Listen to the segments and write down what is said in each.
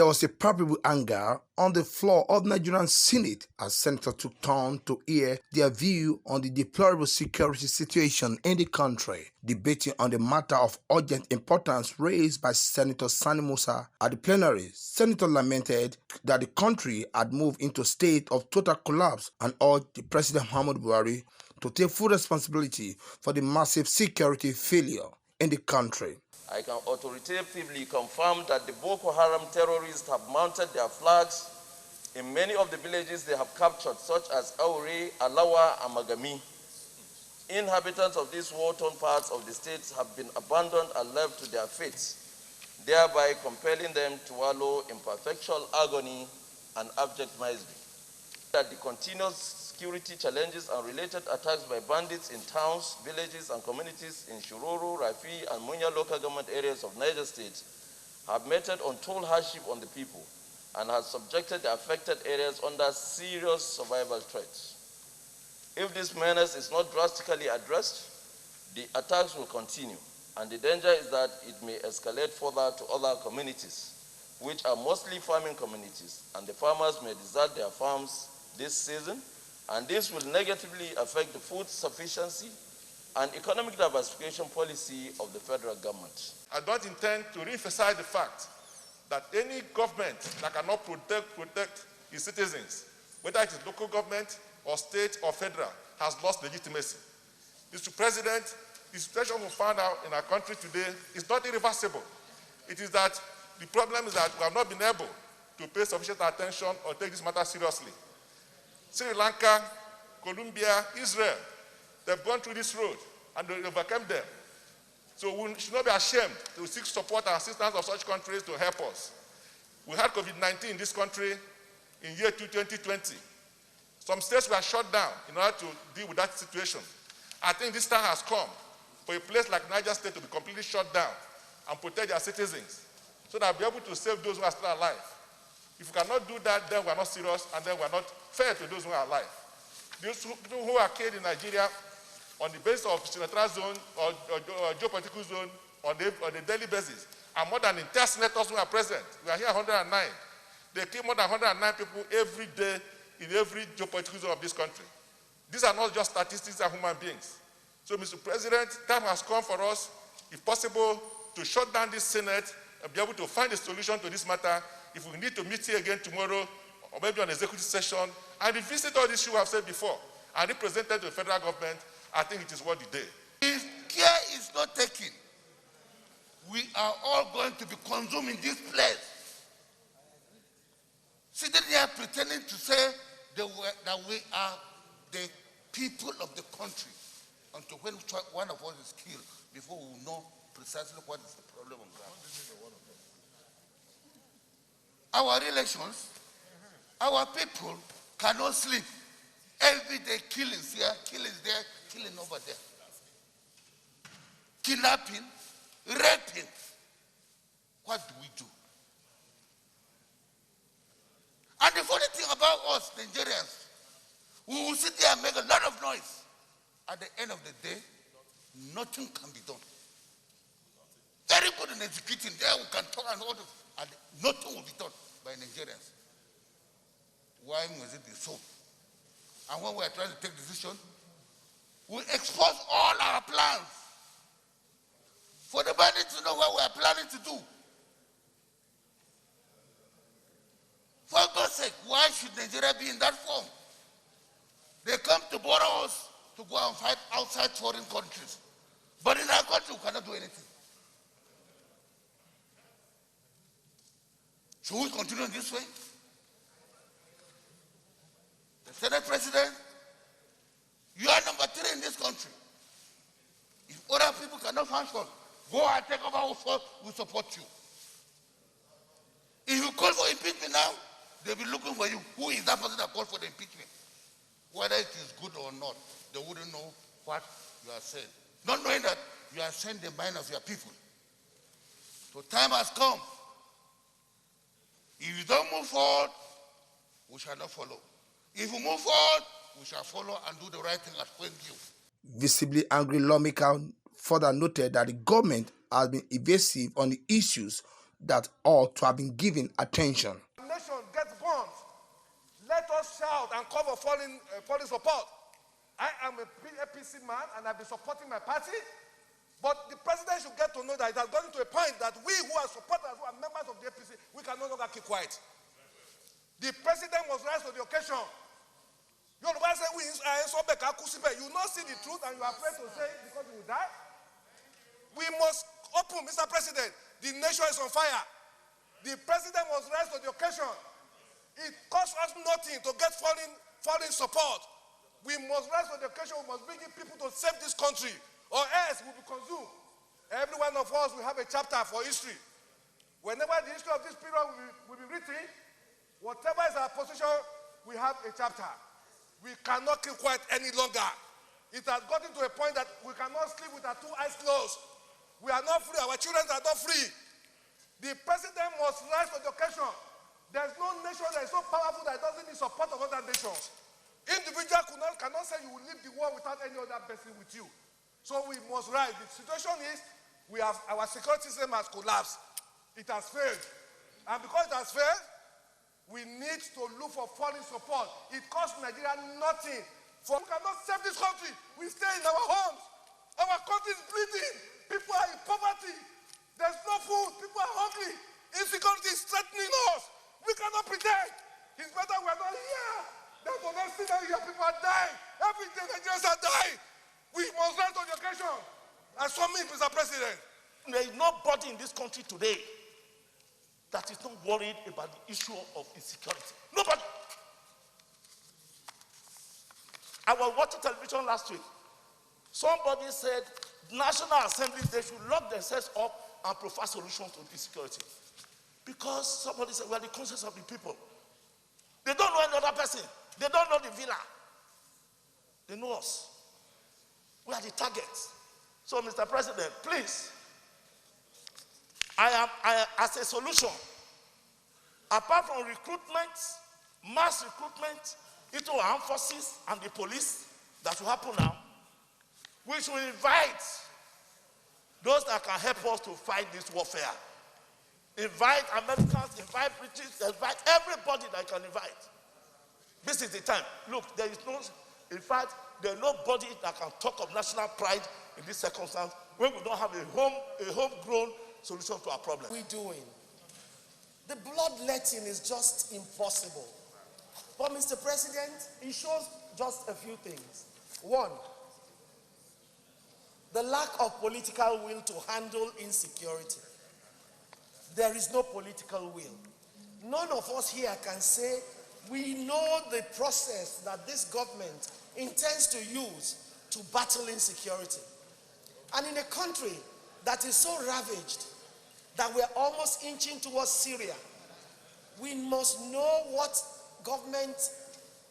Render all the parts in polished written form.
There was a palpable anger on the floor of Nigerian Senate as senators took turn to hear their view on the deplorable security situation in the country. Debating on the matter of urgent importance raised by Senator Sani Musa at the plenary, Senator lamented that the country had moved into a state of total collapse and urged the President Muhammadu Buhari to take full responsibility for the massive security failure in the country. I can authoritatively confirm that the Boko Haram terrorists have mounted their flags in many of the villages they have captured, such as Aure, Alawa, and Magami. Inhabitants of these war-torn parts of the states have been abandoned and left to their fates, thereby compelling them to wallow in perpetual agony and abject misery. That the continuous security challenges and related attacks by bandits in towns, villages, and communities in Shiroro, Rafi, and Munya local government areas of Niger State have meted untold hardship on the people and has subjected the affected areas under serious survival threats. If this menace is not drastically addressed, the attacks will continue, and the danger is that it may escalate further to other communities, which are mostly farming communities, and the farmers may desert their farms this season, and this will negatively affect the food sufficiency and economic diversification policy of the federal government. I don't intend to re-emphasize the fact that any government that cannot protect its citizens, whether it is local government or state or federal, has lost legitimacy. Mr. President, the situation we found out in our country today is not irreversible. It is that the problem is that we have not been able to pay sufficient attention or take this matter seriously. Sri Lanka, Colombia, Israel, they've gone through this road and they overcame them. So we should not be ashamed to seek support and assistance of such countries to help us. We had COVID-19 in this country in year 2020. Some states were shut down in order to deal with that situation. I think this time has come for a place like Niger State to be completely shut down and protect their citizens so that we'll be able to save those who are still alive. If we cannot do that, then we are not serious and then we are not fair to those who are alive. Those people who are killed in Nigeria on the basis of senatorial zone or geopolitical zone on a daily basis are more than 10 senators who are present. We are here 109. They kill more than 109 people every day in every geopolitical zone of this country. These are not just statistics, they are human beings. So, Mr. President, time has come for us, if possible, to shut down this Senate and be able to find a solution to this matter. If we need to meet here again tomorrow, or maybe on executive session, and revisit all this issue I've said before, and represent it to the federal government, I think it is worth the day. If care is not taken, we are all going to be consumed in this place. Sitting here pretending to say that we are the people of the country, until when one of us is killed, before we know precisely what is the problem on ground. Our relations, our people cannot sleep. Every day killings here, killings there, killing over there. Kidnapping, raping. What do we do? And the funny thing about us, Nigerians, we will sit there and make a lot of noise. At the end of the day, nothing can be done. Very good in executing there, we can talk and all this, and nothing will be done by Nigerians. Why must it be so? And when we are trying to take decision, we expose all our plans for the bandits to know what we are planning to do. For God's sake, why should Nigeria be in that form? They come to borrow us to go and fight outside foreign countries. But in our country, we cannot do anything. Should we continue in this way? The Senate President, you are number 3 in this country. If other people cannot function, go and take over, we support you. If you call for impeachment now, they'll be looking for you. Who is that person that called for the impeachment? Whether it is good or not, they wouldn't know what you are saying. Not knowing that you are saying the mind of your people. So time has come. If you don't move forward, we shall not follow. If we move forward, we shall follow and do the right thing as when due. Visibly angry lawmaker further noted that the government has been evasive on the issues that ought to have been given attention. The nation gets bombed. Let us shout and call for falling support. I am a APC man and I've been supporting my party, but the president should get to know that it has gotten to a point that we who are supporters, who are members of the APC, we can no longer keep quiet. The president must rise to the occasion. You will not see the truth and you are afraid to say it because you will die. We must open, Mr. President. The nation is on fire. The president must rise to the occasion. It costs us nothing to get falling support. We must rise to the occasion. We must bring in people to save this country, or else we will be consumed. Every one of us will have a chapter for history. Whenever the history of this period will be written, whatever is our position, we have a chapter. We cannot keep quiet any longer. It has gotten to a point that we cannot sleep with our two eyes closed. We are not free. Our children are not free. The president must rise to the occasion. There's no nation that is so powerful that doesn't need support of other nations. Individual cannot say you will leave the war without any other person with you. So we must rise. The situation is our security system has collapsed. It has failed. And because it has failed, we need to look for foreign support. It costs Nigeria nothing. We cannot save this country. We stay in our homes. Our country is bleeding. People are in poverty. There's no food. People are hungry. Insecurity is threatening us. We cannot pretend. It's better we're not here. Than to not see that here. People are dying. Every day Nigerians are dying. We must rise to the occasion. And so me, Mr. President. There is nobody in this country today that is not worried about the issue of insecurity. Nobody. I was watching television last week. Somebody said National Assembly, they should lock themselves up and provide solutions to insecurity. Because somebody said, we are the conscience of the people. They don't know any other person. They don't know the villa. They know us. We are the targets. So, Mr. President, please, as a solution, apart from recruitment, mass recruitment into our armed forces and the police that will happen now, we should invite those that can help us to fight this warfare. Invite Americans, invite British, invite everybody that can invite. This is the time. Look, there is no, in fact, there is nobody that can talk of national pride in this circumstance when we don't have a homegrown solution to our problem. What are we doing? The bloodletting is just impossible. But Mr. President, it shows just a few things. One, the lack of political will to handle insecurity. There is no political will. None of us here can say we know the process that this government intends to use to battle insecurity. And in a country that is so ravaged that we're almost inching towards Syria, we must know what government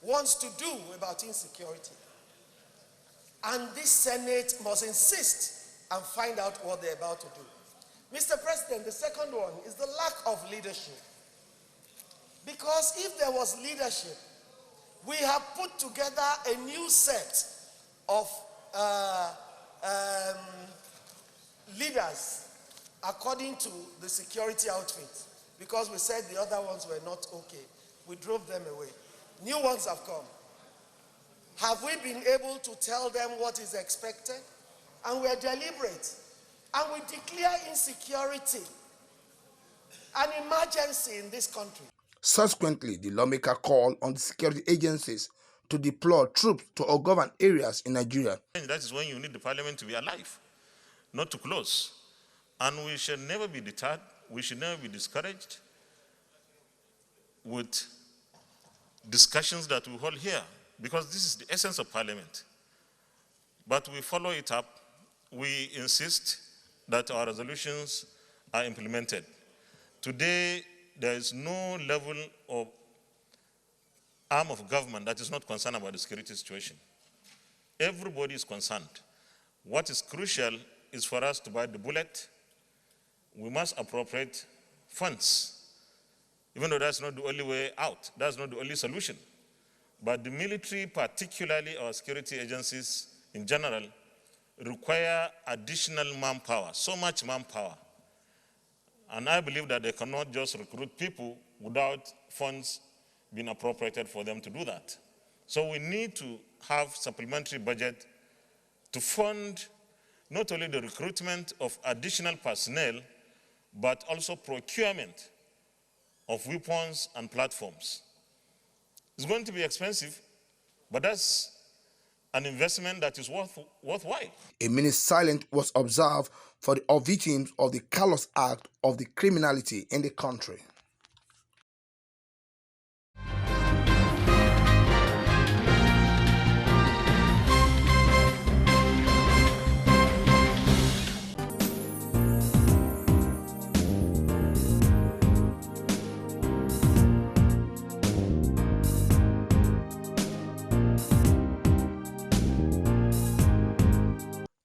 wants to do about insecurity. And this Senate must insist and find out what they're about to do. Mr. President, the second one is the lack of leadership. Because if there was leadership, we have put together a new set of leaders according to the security outfit. Because we said the other ones were not okay. We drove them away. New ones have come. Have we been able to tell them what is expected? And we're deliberate. And we declare insecurity an emergency in this country. Subsequently, the lawmaker called on the security agencies to deploy troops to ungoverned areas in Nigeria. That is when you need the parliament to be alive, not to close. And we should never be deterred. We should never be discouraged with discussions that we hold here, because this is the essence of parliament. But we follow it up. We insist that our resolutions are implemented. Today, there is no level of arm of government that is not concerned about the security situation. Everybody is concerned. What is crucial is for us to bite the bullet. We must appropriate funds, even though that's not the only way out. That's not the only solution. But the military, particularly our security agencies in general, require additional manpower, so much manpower. And I believe that they cannot just recruit people without funds being appropriated for them to do that. So we need to have supplementary budget to fund not only the recruitment of additional personnel, but also procurement of weapons and platforms. It's going to be expensive, but that's an investment that is worthwhile. A minute silence was observed for the victims of the callous act of the criminality in the country.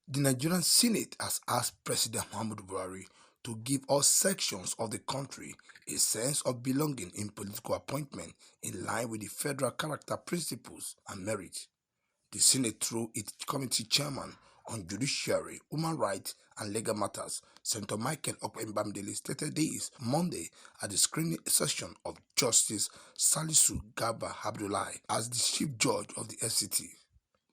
The Nigerian Senate has asked President Muhammadu Buhari to give all sections of the country a sense of belonging in political appointment in line with the federal character principles and merit. The Senate, through its committee chairman on judiciary, human rights and legal matters, Senator Michael Okpebamdele, stated this Monday at the screening session of Justice Salisu Garba Abdullahi as the Chief Judge of the FCT.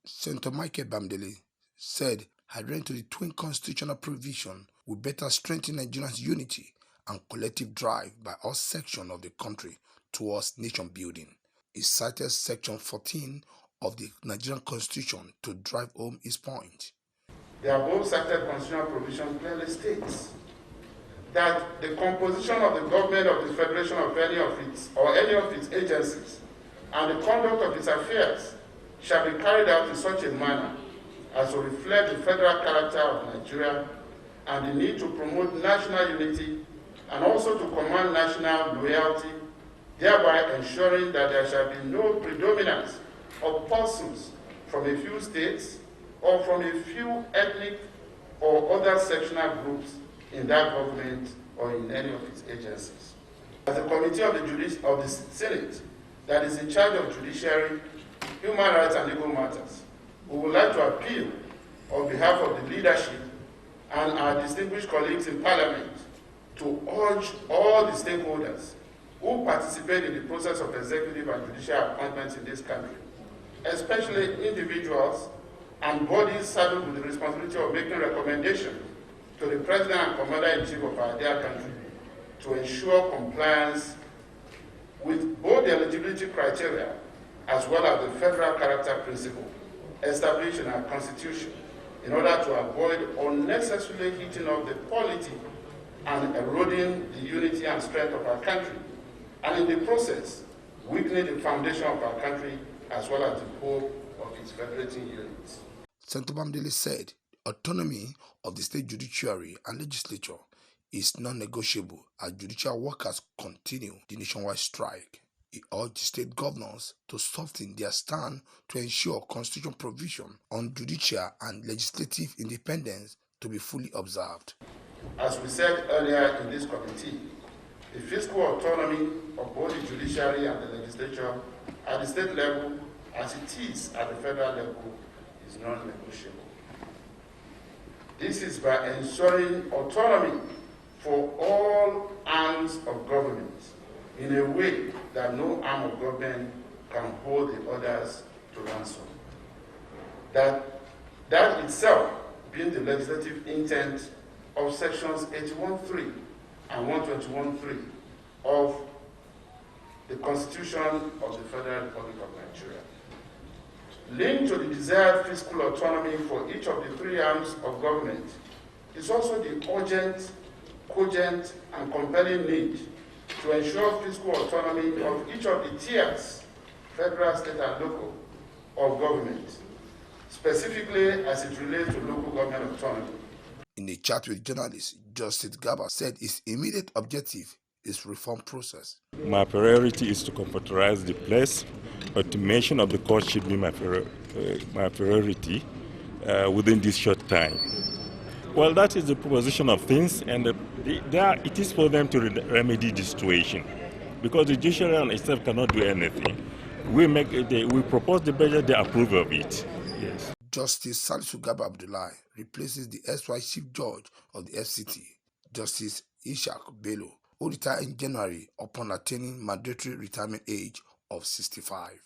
Senator Michael Bamdele said adhering to the twin constitutional provision will better strengthen Nigeria's unity and collective drive by all sections of the country towards nation building. He cited Section 14 of the Nigerian Constitution to drive home his point. The above cited constitutional provision clearly states that the composition of the government of the Federation of any of its agencies and the conduct of its affairs shall be carried out in such a manner as to reflect the federal character of Nigeria and the need to promote national unity and also to command national loyalty, thereby ensuring that there shall be no predominance of persons from a few states or from a few ethnic or other sectional groups in that government or in any of its agencies. As a committee of the Senate that is in charge of judiciary, human rights and legal matters, we would like to appeal on behalf of the leadership and our distinguished colleagues in Parliament to urge all the stakeholders who participate in the process of executive and judicial appointments in this country, especially individuals and bodies saddled with the responsibility of making recommendations to the President and Commander-in-Chief of our dear country to ensure compliance with both the eligibility criteria as well as the federal character principle established in our Constitution in order to avoid unnecessarily heating up the polity and eroding the unity and strength of our country, and in the process, weakening the foundation of our country as well as the hope of its federating units. Senator Bamdele said autonomy of the state judiciary and legislature is non-negotiable as judicial workers continue the nationwide strike. He urged state governors to soften their stand to ensure constitutional provision on judicial and legislative independence to be fully observed. As we said earlier in this committee, the fiscal autonomy of both the judiciary and the legislature at the state level, as it is at the federal level, is non-negotiable. This is by ensuring autonomy for all arms of government in a way that no arm of government can hold the others to ransom. That itself being the legislative intent of sections 81.3 and 121.3 of the Constitution of the Federal Republic of Nigeria. Linked to the desired fiscal autonomy for each of the three arms of government is also the urgent, cogent, and compelling need to ensure fiscal autonomy of each of the tiers, federal, state, and local, of government, specifically as it relates to local government autonomy. In a chat with journalists, Justice Garba said his immediate objective is reform process. My priority is to computerize the place. Automation of the court should be my priority within this short time. Well, that is the proposition of things, and it is for them to remedy the situation, because the judiciary on itself cannot do anything. We propose the budget, they approve of it. Yes. Justice Salisu Garba Abdullahi replaces the SY Chief Judge of the FCT, Justice Ishak Bello, who retired in January upon attaining mandatory retirement age of 65.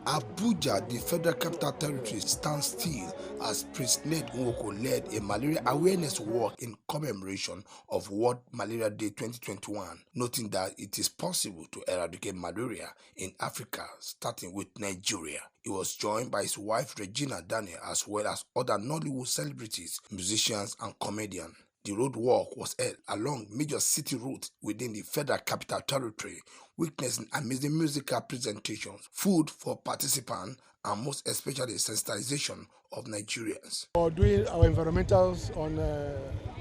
Abuja, the Federal Capital Territory, stands still as Prince Ned Nwoko led a malaria awareness walk in commemoration of World Malaria Day 2021, noting that it is possible to eradicate malaria in Africa, starting with Nigeria. He was joined by his wife Regina Daniel, as well as other Nollywood celebrities, musicians, and comedians. The road walk was held along major city routes within the Federal Capital Territory, witnessing amazing musical presentations, food for participants, and most especially sensitization of Nigerians. Or doing our environmentals on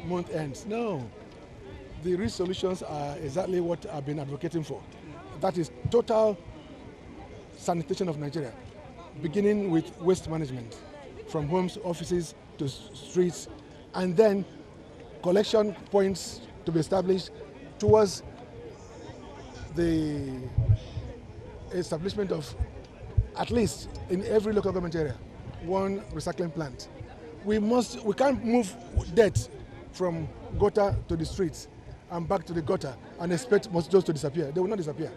month ends. No. The real solutions are exactly what I've been advocating for. That is total sanitation of Nigeria, beginning with waste management, from homes, offices to streets, and then collection points to be established towards the establishment of, at least in every local government area, one recycling plant. We can't move dirt from gutter to the streets and back to the gutter and expect mosquitoes to disappear. They will not disappear.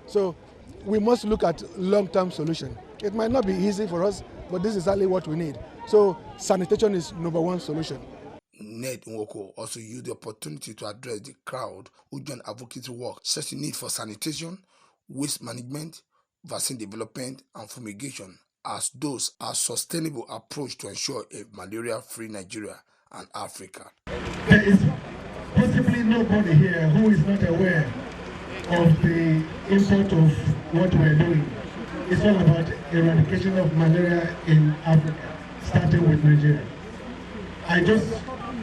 So we must look at long-term solution. It might not be easy for us, but this is exactly what we need. So sanitation is number one solution. Ned Nwoko also used the opportunity to address the crowd who joined advocacy work, such the need for sanitation, waste management, vaccine development, and fumigation, as those are sustainable approach to ensure a malaria-free Nigeria and Africa. There is possibly nobody here who is not aware of the import of what we're doing. It's all about eradication of malaria in Africa, starting with Nigeria. I just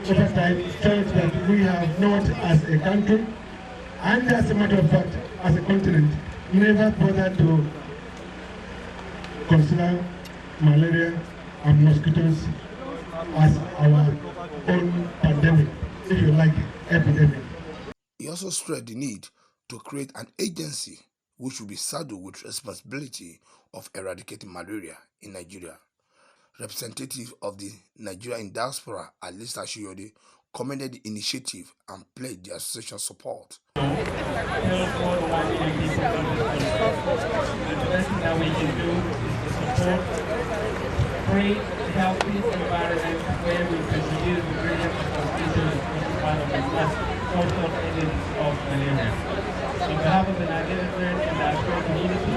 over time felt that we have not, as a country, and as a matter of fact, as a continent, never bothered to consider malaria and mosquitoes as our own pandemic, if you like, epidemic. He also stressed the need to create an agency which will be saddled with responsibility of eradicating malaria in Nigeria. Representative of the Nigerian diaspora, Alisa Shiyode, commended the initiative and pledged the association's support. The best thing that we can do is to support, create a healthy environment where we continue to bring up mosquitoes as part of the social agent of malaria. On behalf of the Nigerian and diaspora community,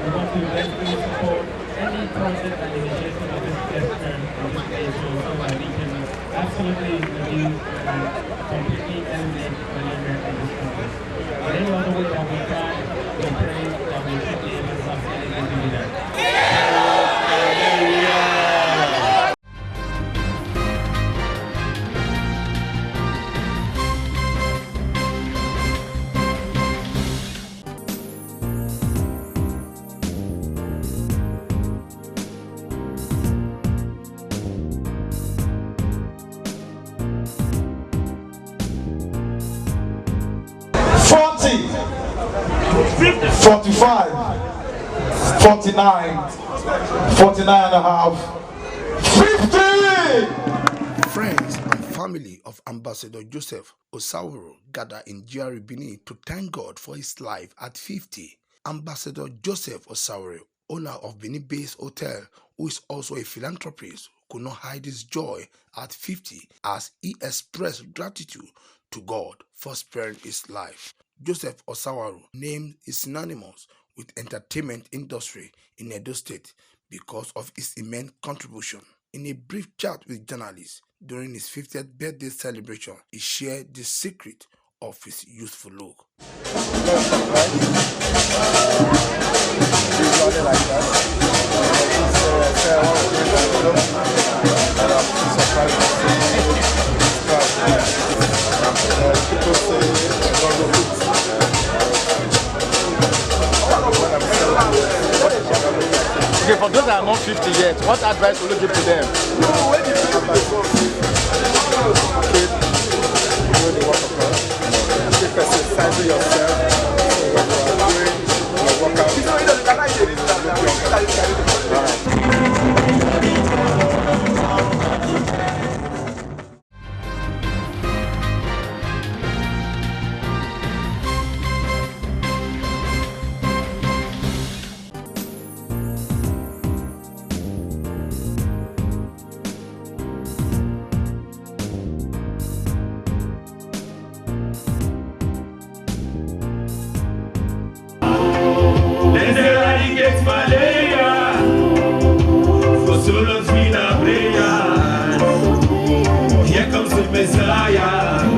we want to regularly support any project and initiative of this gesture of this nature so that we can absolutely reduce and completely eliminate malaria in this country. In any other way that we try, we pray that we should be able to succeed in doing that. $45, $49, $49 and a half, $50. Friends and family of Ambassador Joseph Osaworo gathered in GRA Benin to thank God for his life at 50. Ambassador Joseph Osaworo, owner of Benin-based hotel, who is also a philanthropist, could not hide his joy at 50 as he expressed gratitude to God for sparing his life. Joseph Osaworo named is synonymous with entertainment industry in Edo State because of his immense contribution. In a brief chat with journalists during his 50th birthday celebration, he shared the secret of his youthful look. People say 50 yet. What advice will you give to them? Do the work of God. Keep exercising yourself when you are doing your workout. Let's eradicate malaria. For so long it's been our prayers. Here comes the Messiah,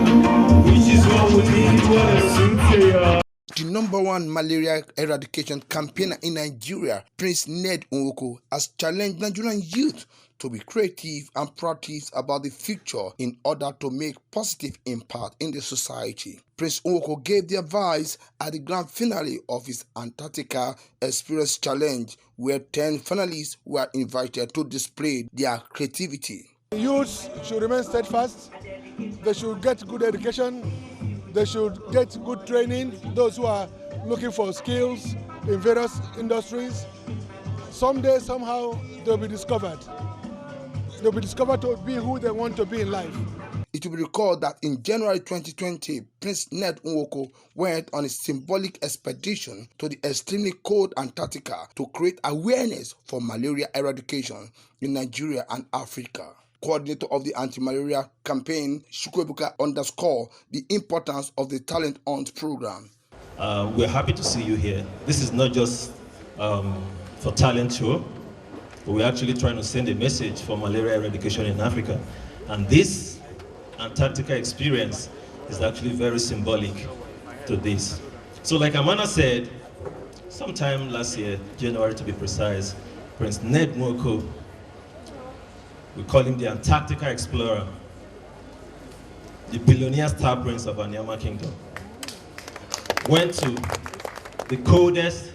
which is what we need for the sincere. The #1 malaria eradication campaigner in Nigeria, Prince Ned Nwoko, has challenged Nigerian youth to be creative and proactive about the future in order to make positive impact in the society. Prince Nwoko gave the advice at the grand finale of his Antarctica Experience Challenge, where 10 finalists were invited to display their creativity. Youths should remain steadfast. They should get good education. They should get good training. Those who are looking for skills in various industries, someday, somehow, they'll be discovered. They'll be discovered to be who they want to be in life. It will be recalled that in January 2020, Prince Ned Nwoko went on a symbolic expedition to the extremely cold Antarctica to create awareness for malaria eradication in Nigeria and Africa. Coordinator of the anti-malaria campaign, Chukwuebuka, underscored the importance of the Talent Hunt program. We're happy to see you here. This is not just for talent show, but we're actually trying to send a message for malaria eradication in Africa. And this Antarctica experience is actually very symbolic to this. So like Amana said, sometime last year, January to be precise, Prince Ned Nwoko, we call him the Antarctica Explorer, the billionaire star prince of Anyama Kingdom, went to the coldest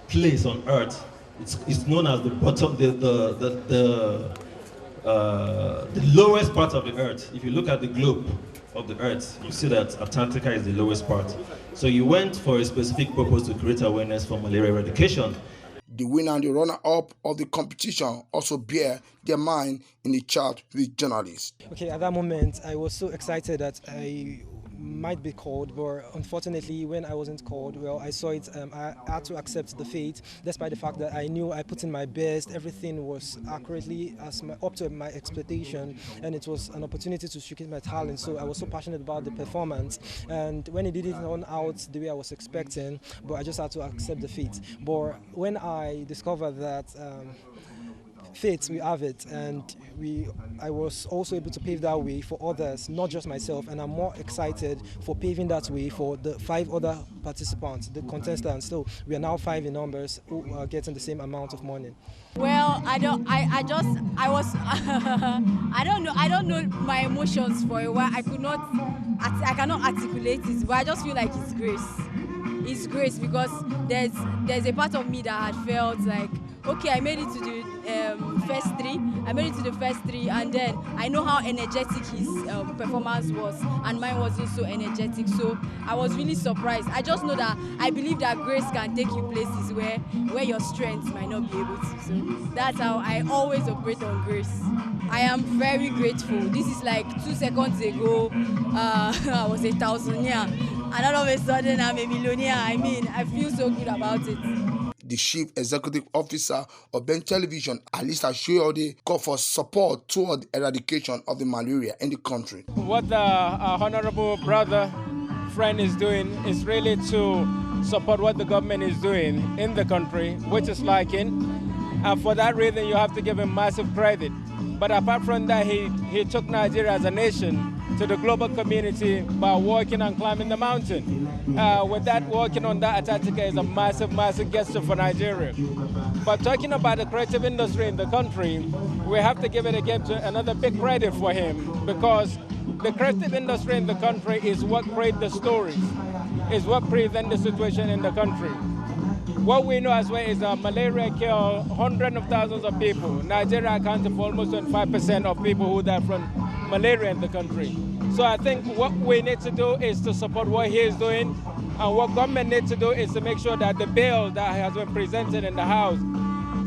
place on Earth. It's known as the bottom, the lowest part of the Earth. If you look at the globe of the Earth, you see that Antarctica is the lowest part. So you went for a specific purpose to create awareness for malaria eradication. The winner and the runner-up of the competition also bear their mind in the chat with journalists. Okay, at that moment, I was so excited that I might be called, but unfortunately, when I wasn't called, well, I saw it. I had to accept the fate, despite the fact that I knew I put in my best. Everything was accurately up to my expectation, and it was an opportunity to showcase my talent. So I was so passionate about the performance, and when it didn't turn out the way I was expecting, but I just had to accept the fate. But when I discovered that fate, we have it, and I was also able to pave that way for others, not just myself, and I'm more excited for paving that way for the 5 other participants, the contestants. So we are now 5 in numbers who are getting the same amount of money. Well, I don't know my emotions for a while. I cannot articulate it, but I just feel like it's grace. It's grace because there's a part of me that had felt like, okay, I made it to the first 3. I made it to the first 3, and then I know how energetic his performance was, and mine wasn't so energetic. So I was really surprised. I just know that I believe that grace can take you places where your strength might not be able to. So that's how I always operate on grace. I am very grateful. This is like 2 seconds ago, I was a thousandaire, and all of a sudden I'm a millionaire. I mean, I feel so good about it. The Chief Executive Officer of Ben Television, Alisa Shoyode, called for support toward the eradication of the malaria in the country. What our honorable brother, friend is doing is really to support what the government is doing in the country, which is lacking. And for that reason, you have to give him massive credit. But apart from that, he took Nigeria as a nation to the global community by walking and climbing the mountain. With that, walking on that Antarctica is a massive, massive gesture for Nigeria. But talking about the creative industry in the country, we have to give it again to another big credit for him, because the creative industry in the country is what creates the stories, is what presents the situation in the country. What we know as well is that malaria kills hundreds of thousands of people. Nigeria accounts for almost 25% of people who die from malaria in the country. So I think what we need to do is to support what he is doing, and what government needs to do is to make sure that the bill that has been presented in the House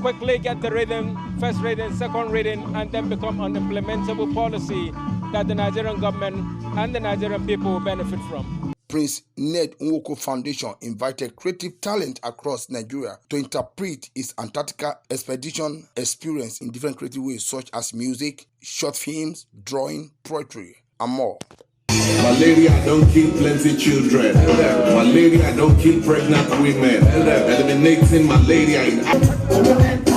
quickly get the reading, first reading, second reading, and then become an implementable policy that the Nigerian government and the Nigerian people will benefit from. Prince Ned Nwoko Foundation invited creative talent across Nigeria to interpret his Antarctica expedition experience in different creative ways, such as music, short films, drawing, poetry, and more. Malaria don't kill plenty children. Malaria don't kill pregnant women. Eliminating malaria in